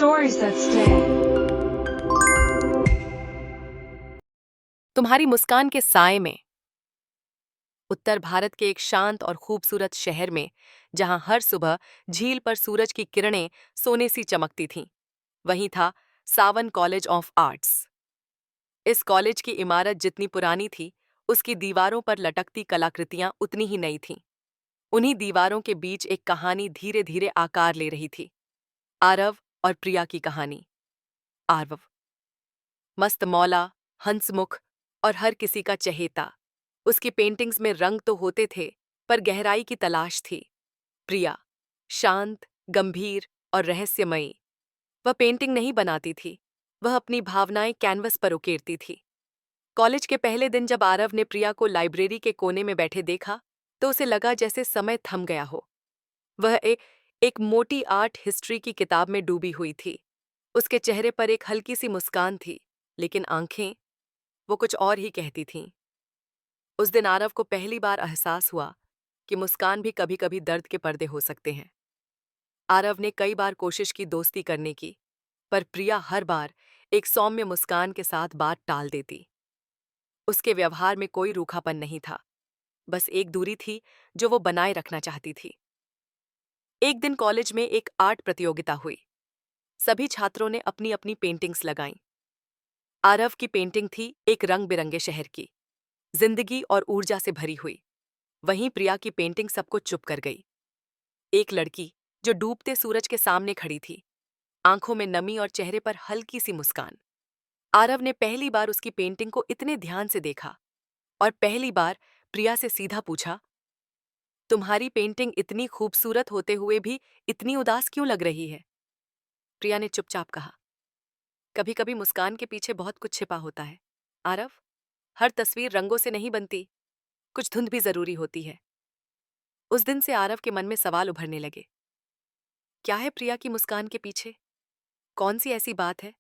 Stories that stay. तुम्हारी मुस्कान के साए में। उत्तर भारत के एक शांत और खूबसूरत शहर में, जहां हर सुबह झील पर सूरज की किरणें सोने सी चमकती थीं, वहीं था सावन कॉलेज ऑफ आर्ट्स। इस कॉलेज की इमारत जितनी पुरानी थी, उसकी दीवारों पर लटकती कलाकृतियां उतनी ही नई थीं। उन्हीं दीवारों के बीच एक कहानी धीरे धीरे आकार ले रही थी। आरव और प्रिया की कहानी। आरव, मस्त मौला, हंसमुख और हर किसी का चहेता। उसकी पेंटिंग्स में रंग तो होते थे, पर गहराई की तलाश थी। प्रिया, शांत, गंभीर और रहस्यमयी। वह पेंटिंग नहीं बनाती थी, वह अपनी भावनाएं कैनवस पर उकेरती थी। कॉलेज के पहले दिन जब आरव ने प्रिया को लाइब्रेरी के कोने में बैठे देखा, तो उसे लगा जैसे समय थम गया हो। वह एक मोटी आर्ट हिस्ट्री की किताब में डूबी हुई थी। उसके चेहरे पर एक हल्की सी मुस्कान थी, लेकिन आंखें, वो कुछ और ही कहती थीं। उस दिन आरव को पहली बार एहसास हुआ कि मुस्कान भी कभी-कभी दर्द के पर्दे हो सकते हैं। आरव ने कई बार कोशिश की दोस्ती करने की, पर प्रिया हर बार एक सौम्य मुस्कान के साथ बात टाल देती। उसके व्यवहार में कोई रूखापन नहीं था, बस एक दूरी थी जो वो बनाए रखना चाहती थी। एक दिन कॉलेज में एक आर्ट प्रतियोगिता हुई। सभी छात्रों ने अपनी अपनी पेंटिंग्स लगाईं। आरव की पेंटिंग थी एक रंग-बिरंगे शहर की, जिंदगी और ऊर्जा से भरी हुई। वहीं प्रिया की पेंटिंग सबको चुप कर गई। एक लड़की जो डूबते सूरज के सामने खड़ी थी, आंखों में नमी और चेहरे पर हल्की सी मुस्कान। आरव ने पहली बार उसकी पेंटिंग को इतने ध्यान से देखा और पहली बार प्रिया से सीधा पूछा, तुम्हारी पेंटिंग इतनी खूबसूरत होते हुए भी इतनी उदास क्यों लग रही है? प्रिया ने चुपचाप कहा, कभी कभी मुस्कान के पीछे बहुत कुछ छिपा होता है आरव। हर तस्वीर रंगों से नहीं बनती, कुछ धुंध भी जरूरी होती है। उस दिन से आरव के मन में सवाल उभरने लगे। क्या है प्रिया की मुस्कान के पीछे? कौन सी ऐसी बात है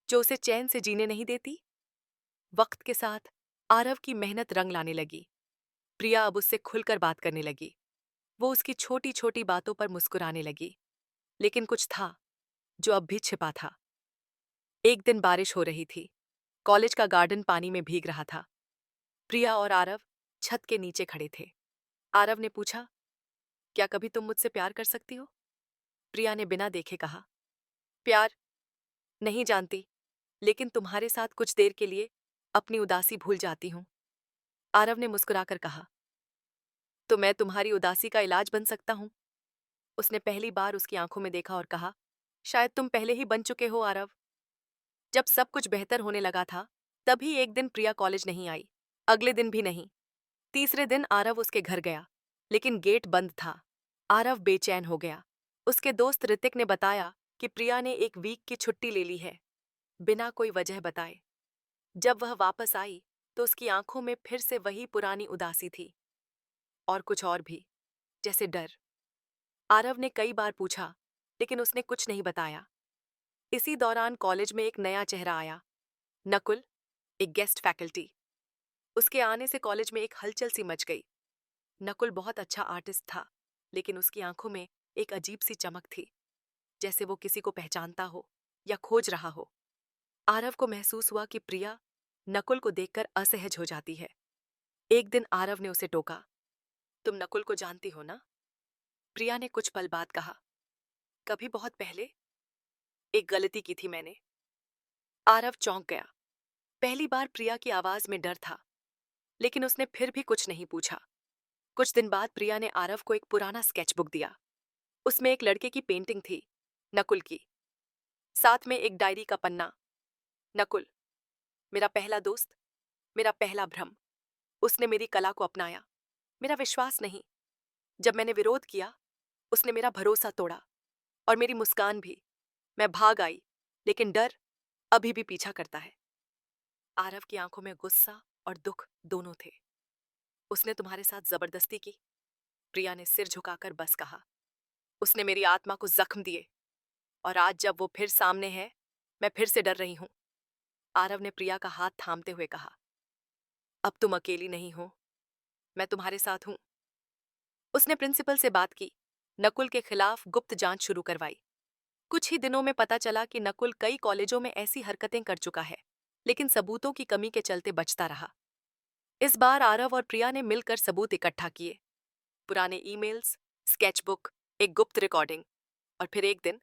जो उसे चैन से जीने नहीं देती? वक्त के साथ आरव की मेहनत रंग लाने लगी। प्रिया अब उससे खुलकर बात करने लगी। वो उसकी छोटी छोटी बातों पर मुस्कुराने लगी। लेकिन कुछ था जो अब भी छिपा था। एक दिन बारिश हो रही थी। कॉलेज का गार्डन पानी में भीग रहा था। प्रिया और आरव छत के नीचे खड़े थे। आरव ने पूछा, क्या कभी तुम मुझसे प्यार कर सकती हो? प्रिया ने बिना देखे कहा, प्यार? नहीं जानती, लेकिन तुम्हारे साथ कुछ देर के लिए अपनी उदासी भूल जाती हूँ। आरव ने मुस्कुराकर कहा, तो मैं तुम्हारी उदासी का इलाज बन सकता हूँ। उसने पहली बार उसकी आंखों में देखा और कहा, शायद तुम पहले ही बन चुके हो आरव। जब सब कुछ बेहतर होने लगा था, तभी एक दिन प्रिया कॉलेज नहीं आई। अगले दिन भी नहीं। तीसरे दिन आरव उसके घर गया, लेकिन गेट बंद था। आरव बेचैन हो गया। उसके दोस्त ऋतिक ने बताया कि प्रिया ने एक वीक की छुट्टी ले ली है, बिना कोई वजह बताए। जब वह वापस आई, तो उसकी आंखों में फिर से वही पुरानी उदासी थी, और कुछ और भी, जैसे डर। आरव ने कई बार पूछा, लेकिन उसने कुछ नहीं बताया। इसी दौरान कॉलेज में एक नया चेहरा आया, नकुल, एक गेस्ट फैकल्टी। उसके आने से कॉलेज में एक हलचल सी मच गई। नकुल बहुत अच्छा आर्टिस्ट था, लेकिन उसकी आंखों में एक अजीब सी चमक थी, जैसे वो किसी को पहचानता हो या खोज रहा हो। आरव को महसूस हुआ कि प्रिया नकुल को देखकर असहज हो जाती है। एक दिन आरव ने उसे टोका, तुम नकुल को जानती हो ना? प्रिया ने कुछ पल बाद कहा, कभी बहुत पहले एक गलती की थी मैंने। आरव चौंक गया। पहली बार प्रिया की आवाज में डर था, लेकिन उसने फिर भी कुछ नहीं पूछा। कुछ दिन बाद प्रिया ने आरव को एक पुराना स्केचबुक दिया। उसमें एक लड़के की पेंटिंग थी, नकुल की। साथ में एक डायरी का पन्ना। नकुल, मेरा पहला दोस्त, मेरा पहला भ्रम। उसने मेरी कला को अपनाया, मेरा विश्वास नहीं। जब मैंने विरोध किया, उसने मेरा भरोसा तोड़ा, और मेरी मुस्कान भी। मैं भाग आई, लेकिन डर अभी भी पीछा करता है। आरव की आंखों में गुस्सा और दुख दोनों थे। उसने तुम्हारे साथ जबरदस्ती की? प्रिया ने सिर झुकाकर बस कहा। उसने मेरी आत्मा को जख्म दिए, और आज जब वो फिर सामने है, मैं फिर से डर रही हूं। आरव ने प्रिया का हाथ थामते हुए कहा, अब तुम अकेली नहीं हो, मैं तुम्हारे साथ हूं। उसने प्रिंसिपल से बात की, नकुल के खिलाफ गुप्त जांच शुरू करवाई। कुछ ही दिनों में पता चला कि नकुल कई कॉलेजों में ऐसी हरकतें कर चुका है, लेकिन सबूतों की कमी के चलते बचता रहा। इस बार आरव और प्रिया ने मिलकर सबूत इकट्ठा किए। पुराने ईमेल्स, स्केचबुक, एक गुप्त रिकॉर्डिंग, और फिर एक दिन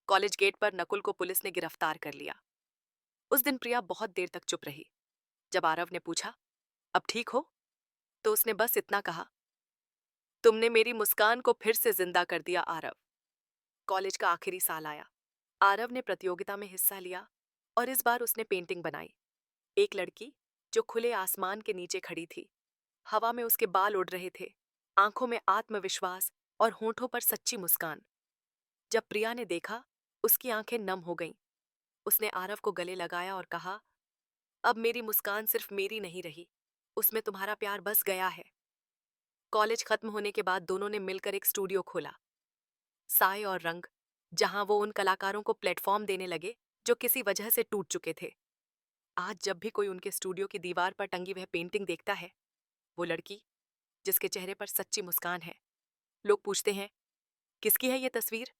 कॉलेज गेट पर नकुल को पुलिस ने गिरफ्तार कर लिया। उस दिन प्रिया बहुत देर तक चुप रही। जब आरव ने पूछा, अब ठीक हो, तो उसने बस इतना कहा, तुमने मेरी मुस्कान को फिर से जिंदा कर दिया आरव। कॉलेज का आखिरी साल आया। आरव ने प्रतियोगिता में हिस्सा लिया और इस बार उसने पेंटिंग बनाई। एक लड़की जो खुले आसमान के नीचे खड़ी थी। हवा में उसके बाल उड़ रहे थे, आंखों में आत्मविश्वास और होठों पर सच्ची मुस्कान। जब प्रिया ने देखा, उसकी आंखें नम हो गईं। उसने आरव को गले लगाया और कहा, अब मेरी मुस्कान सिर्फ मेरी नहीं रही, उसमें तुम्हारा प्यार बस गया है। कॉलेज खत्म होने के बाद दोनों ने मिलकर एक स्टूडियो खोला, साय और रंग, जहां वो उन कलाकारों को प्लेटफॉर्म देने लगे जो किसी वजह से टूट चुके थे। आज जब भी कोई उनके स्टूडियो की दीवार पर टंगी वह पेंटिंग देखता है, वो लड़की जिसके चेहरे पर सच्ची मुस्कान है, लोग पूछते हैं, किसकी है ये तस्वीर?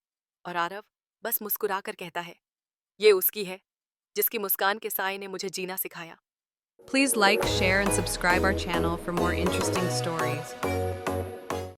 और आरव बस मुस्कुराकर कहता है, ये उसकी है, जिसकी मुस्कान के साए ने मुझे जीना सिखाया। Please like, share, and subscribe our channel for more interesting stories.